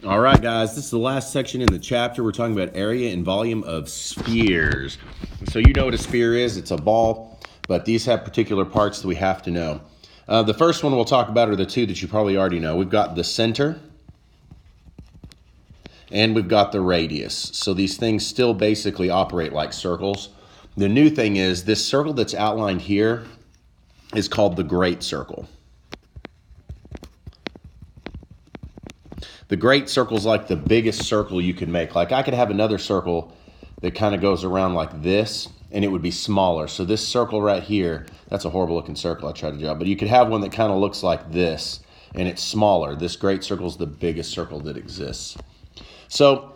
All right, guys, this is the last section in the chapter. We're talking about area and volume of spheres. So you know what a sphere is. It's a ball, but these have particular parts that we have to know. The first one we'll talk about are the two that you probably already know. We've got the center and we've got the radius. So these things still basically operate like circles. The new thing is this circle that's outlined here is called the great circle. The great circle is like the biggest circle you can make. Like I could have another circle that kind of goes around like this, and it would be smaller. So this circle right here, that's a horrible looking circle I tried to draw, but you could have one that kind of looks like this, and it's smaller. This great circle is the biggest circle that exists. So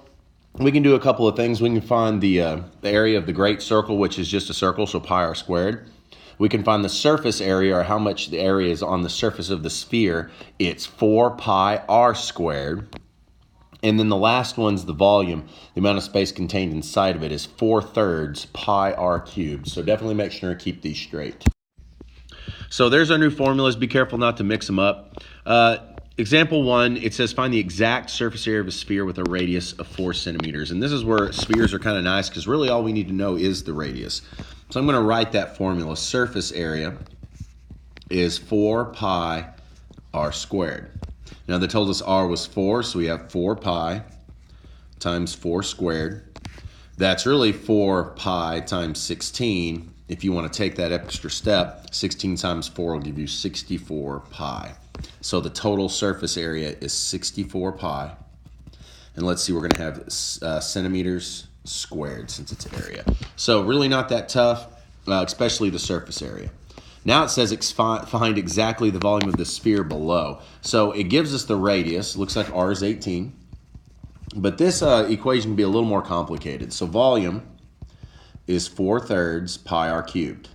we can do a couple of things. We can find the area of the great circle, which is just a circle, so pi r squared. We can find the surface area, or how much the area is on the surface of the sphere. It's 4 pi r squared. And then the last one's the volume. The amount of space contained inside of it is 4/3 pi r cubed. So definitely make sure to keep these straight. So there's our new formulas. Be careful not to mix them up. Example 1, it says find the exact surface area of a sphere with a radius of 4 centimeters. And this is where spheres are kind of nice because really all we need to know is the radius. So I'm going to write that formula. Surface area is 4 pi r squared. Now they told us r was 4, so we have 4 pi times 4 squared. That's really 4 pi times 16. If you want to take that extra step, 16 times 4 will give you 64 pi. So the total surface area is 64 pi. And let's see, we're going to have centimeters squared since it's area. So really not that tough, especially the surface area. Now it says find exactly the volume of the sphere below. So it gives us the radius. Looks like r is 18. But this equation can be a little more complicated. So volume is 4/3 pi r cubed.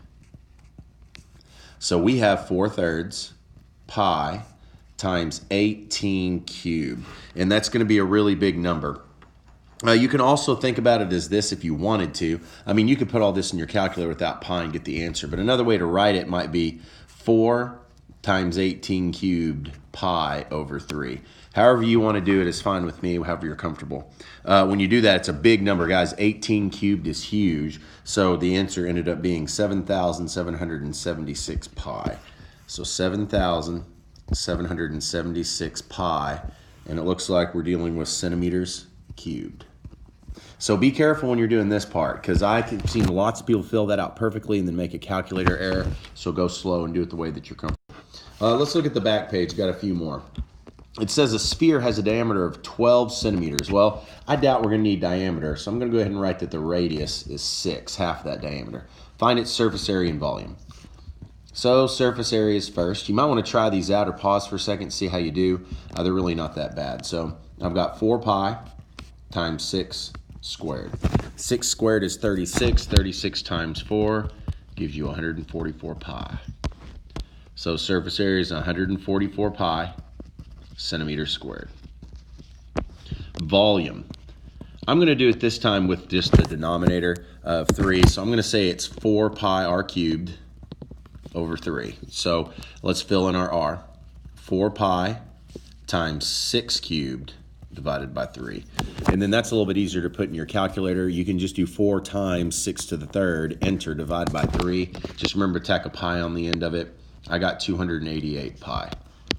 So we have 4/3 pi times 18 cubed. And that's going to be a really big number. You can also think about it as this if you wanted to. I mean, you could put all this in your calculator without pi and get the answer. But another way to write it might be 4 times 18 cubed pi over 3. However you want to do it is fine with me, however you're comfortable. When you do that, it's a big number, guys. 18 cubed is huge. So the answer ended up being 7,776 pi. So 7,776 pi. And it looks like we're dealing with centimeters cubed. So be careful when you're doing this part, because I've seen lots of people fill that out perfectly and then make a calculator error. So go slow and do it the way that you're comfortable. Let's look at the back page. Got a few more. It says a sphere has a diameter of 12 centimeters. Well, I doubt we're going to need diameter, so I'm going to go ahead and write that the radius is 6, half that diameter. Find its surface area and volume. So surface area is first. You might want to try these out or pause for a second and see how you do. They're really not that bad. So I've got 4 pi times 6 squared. 6 squared is 36. 36 times 4 gives you 144 pi. So surface area is 144 pi centimeters squared. Volume. I'm going to do it this time with just the denominator of 3. So I'm going to say it's 4 pi r cubed over 3. So let's fill in our r. 4 pi times 6 cubed divided by 3. And then that's a little bit easier to put in your calculator. You can just do 4 times 6 to the third, enter, divide by 3. Just remember to tack a pi on the end of it. I got 288 pi.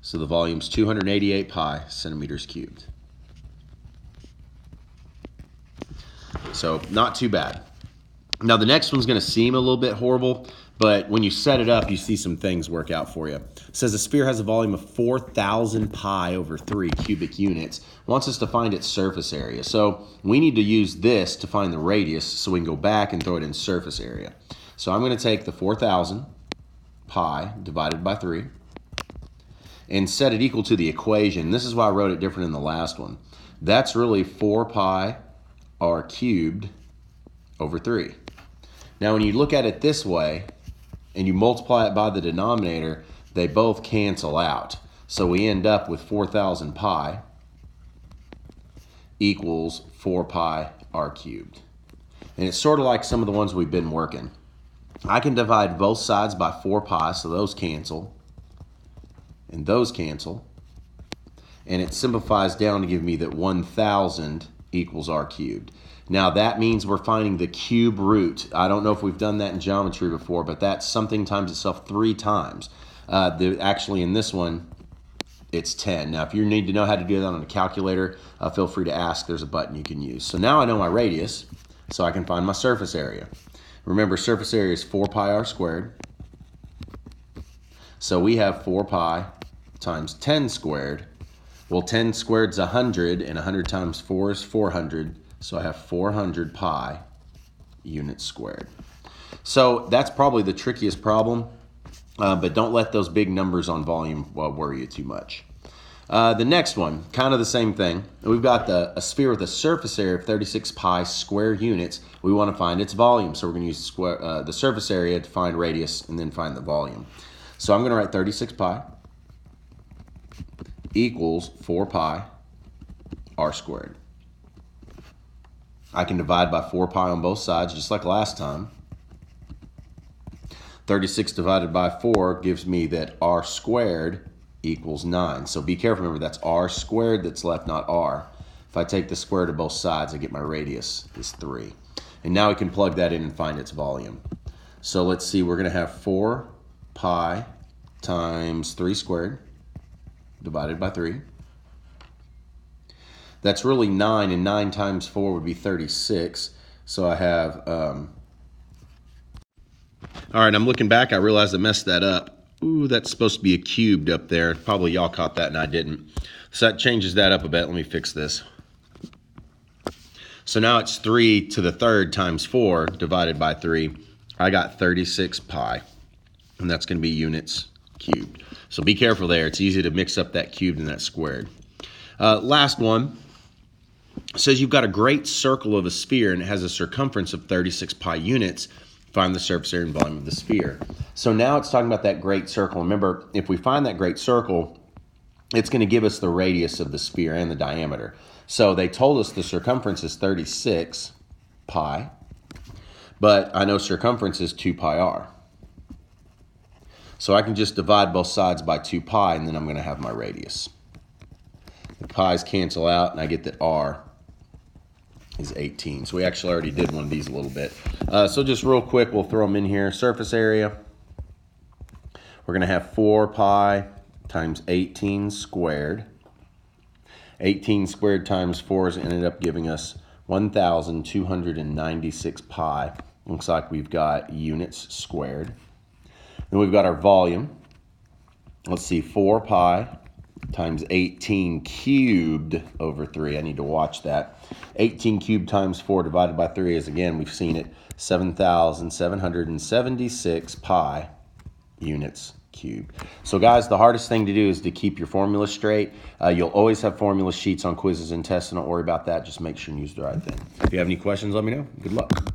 So the volume's 288 pi centimeters cubed. So not too bad. Now the next one's going to seem a little bit horrible, but when you set it up, you see some things work out for you. It says a sphere has a volume of 4,000 pi over 3 cubic units. Wants us to find its surface area. So we need to use this to find the radius so we can go back and throw it in surface area. So I'm going to take the 4,000 pi divided by 3 and set it equal to the equation. This is why I wrote it different in the last one. That's really 4 pi r cubed over 3. Now when you look at it this way and you multiply it by the denominator, they both cancel out. So we end up with 4,000 pi equals 4 pi r cubed. And it's sort of like some of the ones we've been working. I can divide both sides by 4 pi, so those cancel and those cancel. and it simplifies down to give me that 1,000 equals r cubed. Now that means we're finding the cube root. I don't know if we've done that in geometry before, but that's something times itself 3 times. Actually in this one, it's 10. Now if you need to know how to do that on a calculator, feel free to ask. There's a button you can use. So now I know my radius, so I can find my surface area. Remember, surface area is 4 pi r squared. So we have 4 pi times 10 squared. Well, 10 squared is 100, and 100 times 4 is 400. So I have 400 pi units squared. So that's probably the trickiest problem, but don't let those big numbers on volume worry you too much. The next one, kind of the same thing. We've got a sphere with a surface area of 36 pi square units. We want to find its volume, so we're going to use the surface area to find radius and then find the volume. So I'm going to write 36 pi equals 4 pi r squared. I can divide by 4 pi on both sides, just like last time. 36 divided by 4 gives me that r squared equals 9. So be careful, remember that's r squared that's left, not r. If I take the square root of both sides, I get my radius is 3. And now we can plug that in and find its volume. So let's see, we're going to have 4 pi times 3 squared divided by 3. That's really 9, and 9 times 4 would be 36. So I have, all right, I'm looking back. I realized I messed that up. Ooh, that's supposed to be a cubed up there. Probably y'all caught that and I didn't. So that changes that up a bit. Let me fix this. So now it's 3 to the third times 4 divided by 3. I got 36 pi, and that's going to be units cubed. So be careful there. It's easy to mix up that cubed and that squared. Last one. Says you've got a great circle of a sphere and it has a circumference of 36 pi units. Find the surface area and volume of the sphere. So now it's talking about that great circle. Remember, if we find that great circle, it's going to give us the radius of the sphere and the diameter. So they told us the circumference is 36 pi, but I know circumference is 2 pi r. So I can just divide both sides by 2 pi, and then I'm going to have my radius. The pi's cancel out, and I get that r is 18. So we actually already did one of these a little bit. So just real quick, we'll throw them in here. Surface area, we're going to have 4 pi times 18 squared. 18 squared times 4 has ended up giving us 1,296 pi. Looks like we've got units squared. Then we've got our volume. Let's see, 4 pi times 18 cubed over 3. I need to watch that. 18 cubed times 4 divided by 3 is, again, we've seen it, 7,776 pi units cubed. So guys, the hardest thing to do is to keep your formula straight. You'll always have formula sheets on quizzes and tests, and don't worry about that. Just make sure you use the right thing. If you have any questions, let me know. Good luck.